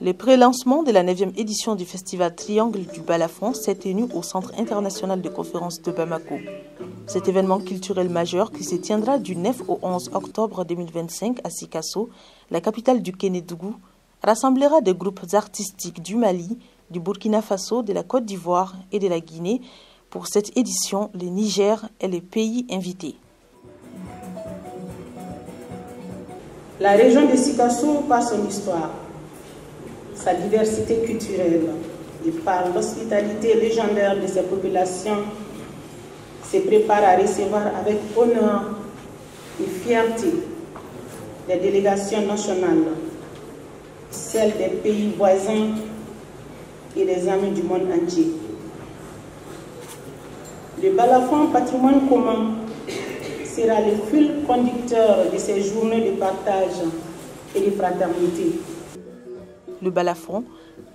Le pré-lancement de la 9e édition du Festival Triangle du Balafon s'est tenu au Centre international de conférences de Bamako. Cet événement culturel majeur qui se tiendra du 9 au 11 octobre 2025 à Sikasso, la capitale du Kénédougou, rassemblera des groupes artistiques du Mali, du Burkina Faso, de la Côte d'Ivoire et de la Guinée. Pour cette édition, le Niger est le pays invité. La région de Sikasso, par son histoire, sa diversité culturelle et par l'hospitalité légendaire de ses populations, se prépare à recevoir avec honneur et fierté les délégations nationales, celles des pays voisins et des amis du monde entier. Le Balafon patrimoine commun sera le fil conducteur de ces journées de partage et de fraternité. Le balafon,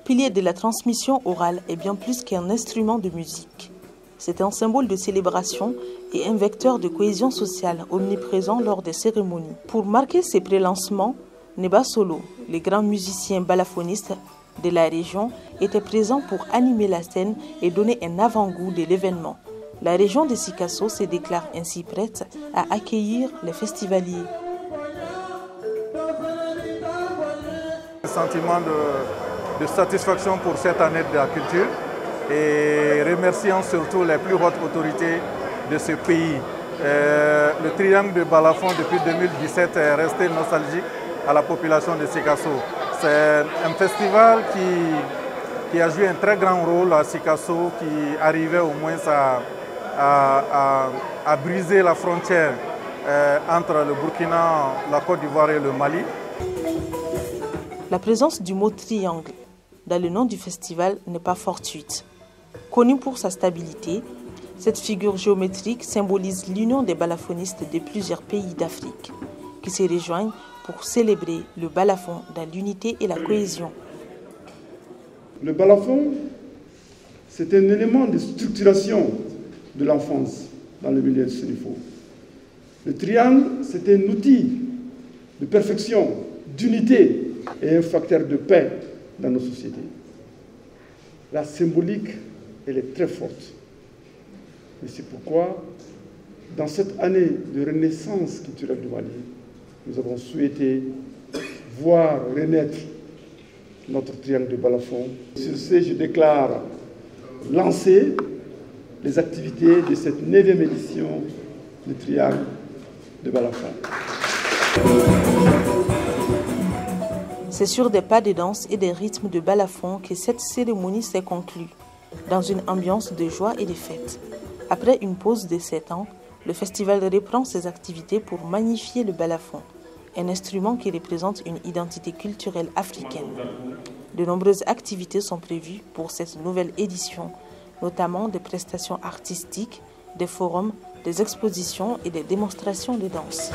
pilier de la transmission orale, est bien plus qu'un instrument de musique. C'est un symbole de célébration et un vecteur de cohésion sociale omniprésent lors des cérémonies. Pour marquer ces prélancements, Neba Solo, le grand musicien balafoniste de la région, était présent pour animer la scène et donner un avant-goût de l'événement. La région de Sikasso se déclare ainsi prête à accueillir les festivaliers. Sentiment de satisfaction pour cette année de la culture et remerciant surtout les plus hautes autorités de ce pays. Le triangle de Balafon depuis 2017 est resté nostalgique à la population de Sikasso. C'est un festival qui a joué un très grand rôle à Sikasso, qui arrivait au moins à briser la frontière entre le Burkina, la Côte d'Ivoire et le Mali. La présence du mot triangle dans le nom du festival n'est pas fortuite. Connu pour sa stabilité, cette figure géométrique symbolise l'union des balafonistes de plusieurs pays d'Afrique qui se rejoignent pour célébrer le balafon dans l'unité et la cohésion. Le balafon, c'est un élément de structuration de l'enfance dans le milieu sénifo. Le triangle, c'est un outil de perfection, d'unité et un facteur de paix dans nos sociétés. La symbolique, elle est très forte. Et c'est pourquoi, dans cette année de renaissance culturelle du Mali, nous avons souhaité voir renaître notre triangle de Balafon. Sur ce, je déclare lancer les activités de cette 9e édition du triangle de Balafon. C'est sur des pas de danse et des rythmes de balafon que cette cérémonie s'est conclue, dans une ambiance de joie et de fête. Après une pause de 7 ans, le festival reprend ses activités pour magnifier le balafon, un instrument qui représente une identité culturelle africaine. De nombreuses activités sont prévues pour cette nouvelle édition, notamment des prestations artistiques, des forums, des expositions et des démonstrations de danse.